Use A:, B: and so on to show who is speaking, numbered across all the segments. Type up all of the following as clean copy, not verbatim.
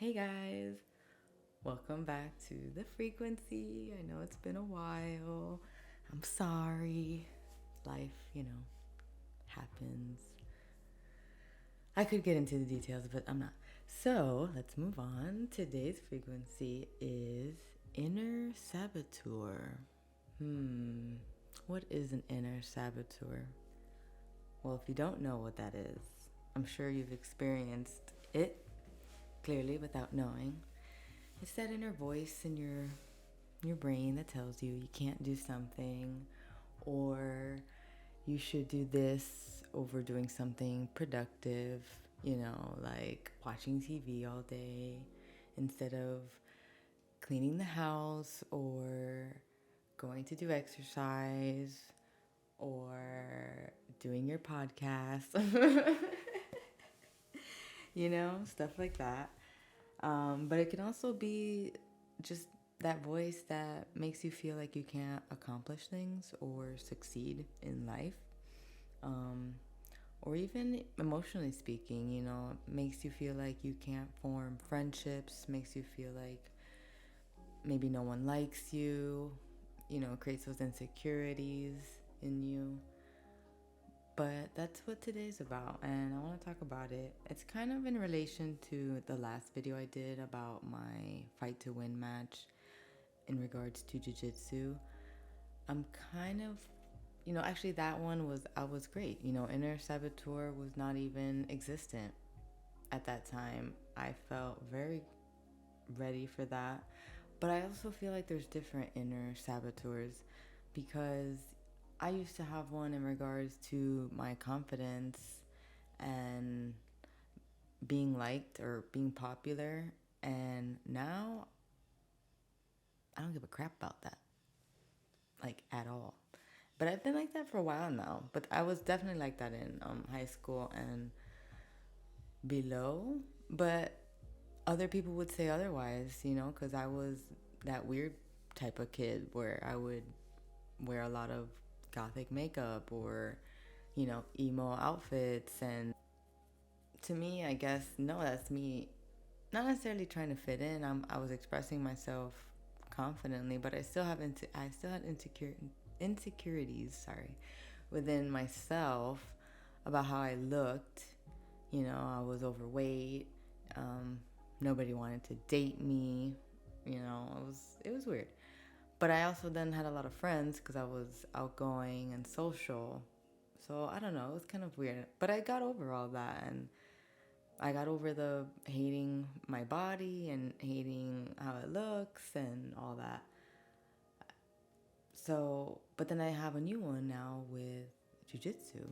A: Hey guys, welcome back to the frequency. I know it's been a while. I'm sorry. Life, happens. I could get into the details, but I'm not. So let's move on. Today's frequency is Inner Sabateur. What is an Inner Sabateur? Well, if you don't know what that is, I'm sure you've experienced it clearly without knowing. It's that inner voice in your brain that tells you you can't do something, or you should do this over doing something productive, like watching TV all day instead of cleaning the house or going to do exercise or doing your podcast. Stuff like that. But it can also be just that voice that makes you feel like you can't accomplish things or succeed in life. Or even emotionally speaking, makes you feel like you can't form friendships, makes you feel like maybe no one likes you, creates those insecurities in you. But that's what today's about, and I want to talk about it. It's kind of in relation to the last video I did about my fight to win match in regards to Jiu-Jitsu. I'm kind of, actually that one was great. Inner Sabateur was not even existent at that time. I felt very ready for that. But I also feel like there's different inner saboteurs because I used to have one in regards to my confidence and being liked or being popular, and now I don't give a crap about that, like, at all. But I've been like that for a while now. But I was definitely like that in high school and below. But other people would say otherwise, because I was that weird type of kid where I would wear a lot of gothic makeup or, emo outfits. And to me, I guess, no, that's me not necessarily trying to fit in. I was expressing myself confidently, but I still had insecurities, within myself about how I looked. I was overweight. Nobody wanted to date me. It was weird. But I also then had a lot of friends because I was outgoing and social. So I don't know, it was kind of weird. But I got over all that, and I got over the hating my body and hating how it looks and all that. So, but then I have a new one now with Jiu-Jitsu.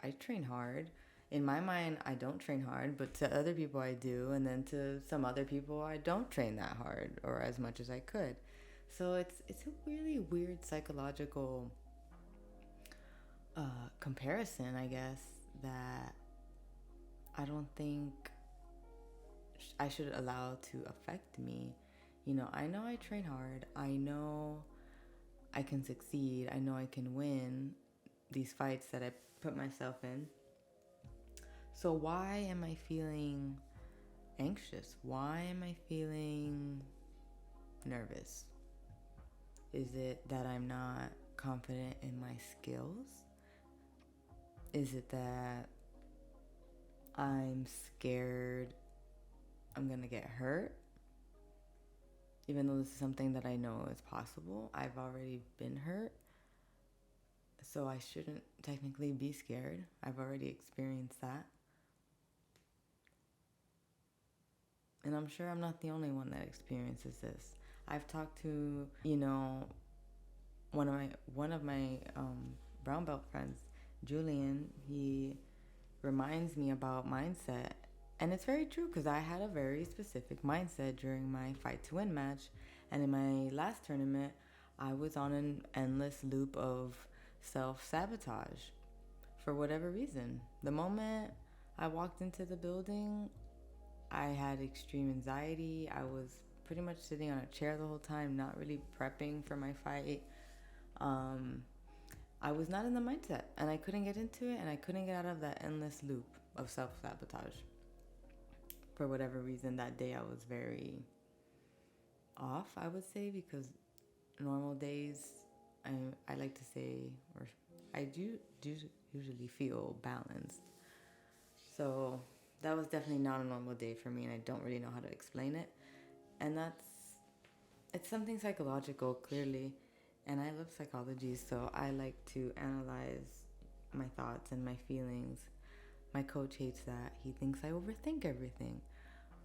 A: I train hard. In my mind, I don't train hard, but to other people I do, and then to some other people I don't train that hard or as much as I could. So it's a really weird psychological comparison, I guess, that I don't think I should allow to affect me. I know I train hard. I know I can succeed. I know I can win these fights that I put myself in. So why am I feeling anxious? Why am I feeling nervous? Is it that I'm not confident in my skills? Is it that I'm scared I'm gonna get hurt? Even though this is something that I know is possible, I've already been hurt. So I shouldn't technically be scared. I've already experienced that. And I'm sure I'm not the only one that experiences this. I've talked to, one of my brown belt friends, Julian. He reminds me about mindset. And it's very true because I had a very specific mindset during my fight to win match. And in my last tournament, I was on an endless loop of self-sabotage for whatever reason. The moment I walked into the building, I had extreme anxiety. I was pretty much sitting on a chair the whole time, not really prepping for my fight. I was not in the mindset, and I couldn't get into it, and I couldn't get out of that endless loop of self-sabotage. for whatever reason, that day I was very off, I would say, because normal days, I like to say, or I do usually feel balanced. So that was definitely not a normal day for me, and I don't really know how to explain it. And it's something psychological, clearly. And I love psychology, so I like to analyze my thoughts and my feelings. My coach hates that. He thinks I overthink everything.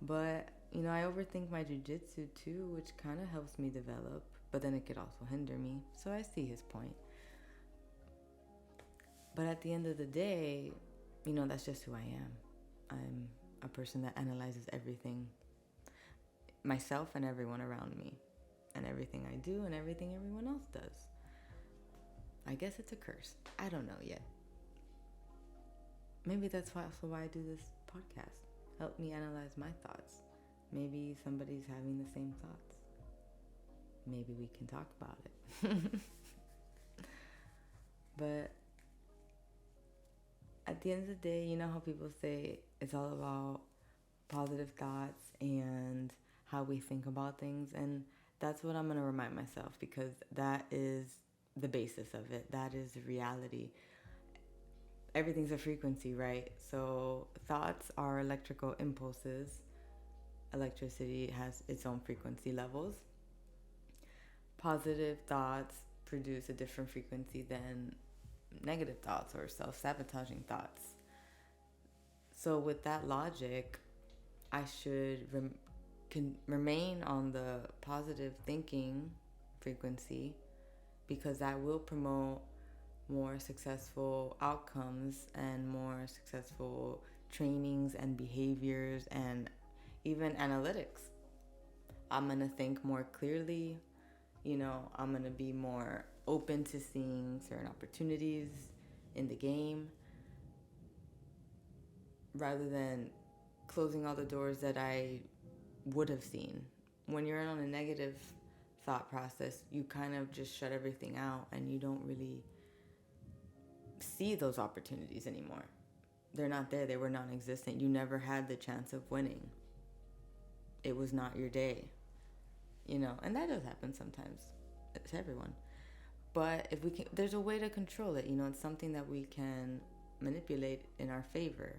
A: But, I overthink my jiu-jitsu too, which kind of helps me develop. But then it could also hinder me. So I see his point. But at the end of the day, that's just who I am. I'm a person that analyzes everything, myself and everyone around me, and everything I do and everything everyone else does. I guess it's a curse. I don't know yet. Maybe that's also why I do this podcast. Help me analyze my thoughts. Maybe somebody's having the same thoughts. Maybe we can talk about it. But at the end of the day, you know how people say it's all about positive thoughts and how we think about things. And that's what I'm going to remind myself, because that is the basis of it. That is reality. Everything's a frequency, right? So thoughts are electrical impulses. Electricity has its own frequency levels. Positive thoughts produce a different frequency than negative thoughts or self-sabotaging thoughts. So with that logic, I should remain on the positive thinking frequency, because that will promote more successful outcomes and more successful trainings and behaviors and even analytics. I'm going to think more clearly. I'm going to be more open to seeing certain opportunities in the game, rather than closing all the doors that I would have seen. When you're on a negative thought process, you kind of just shut everything out and you don't really see those opportunities anymore. They're not there. They were non-existent. You never had the chance of winning. It was not your day. And that does happen sometimes to everyone. But if we can, there's a way to control it. It's something that we can manipulate in our favor.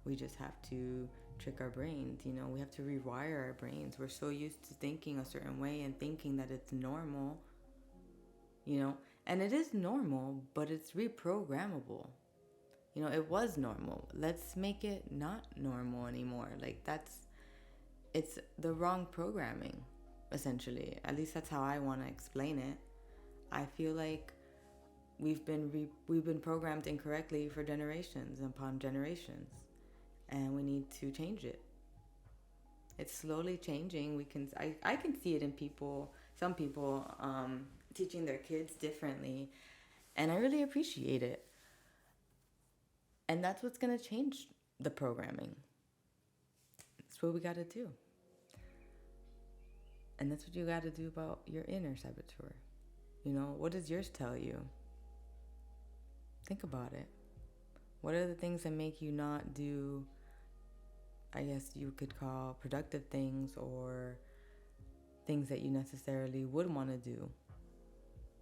A: We just have to trick our brains. We have to rewire our brains. We're so used to thinking a certain way and thinking that it's normal, and it is normal, but it's reprogrammable. It was normal. Let's make it not normal anymore. It's the wrong programming, essentially. At least that's how I want to explain it. I feel like we've been programmed incorrectly for generations upon generations, and we need to change it. It's slowly changing. I can see it in some people teaching their kids differently, and I really appreciate it. And that's what's going to change the programming. That's what we got to do. And that's what you got to do about your inner saboteur. What does yours tell you? Think about it. What are the things that make you not do, I guess you could call productive things, or things that you necessarily would want to do?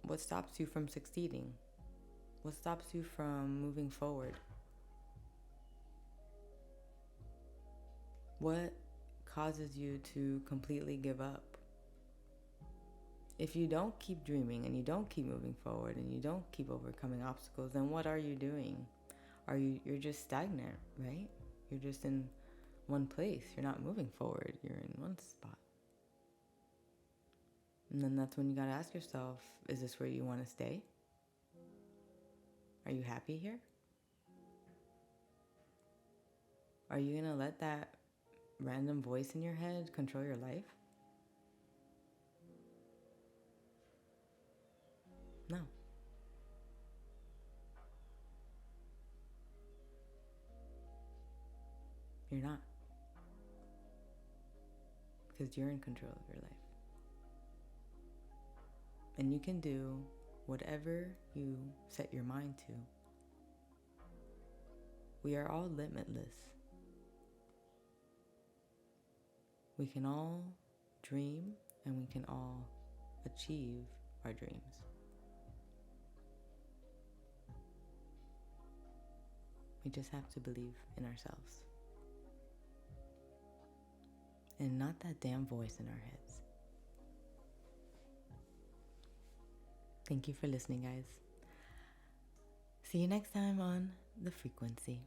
A: What stops you from succeeding? What stops you from moving forward? What causes you to completely give up? If you don't keep dreaming and you don't keep moving forward and you don't keep overcoming obstacles, then what are you doing? You're just stagnant, right? You're just in one place. You're not moving forward. You're in one spot. And then that's when you got to ask yourself, is this where you want to stay? Are you happy here? Are you going to let that random voice in your head control your life? No. You're not. Because you're in control of your life. And you can do whatever you set your mind to. We are all limitless. We can all dream and we can all achieve our dreams. We just have to believe in ourselves. And not that damn voice in our heads. Thank you for listening, guys. See you next time on The Frequency.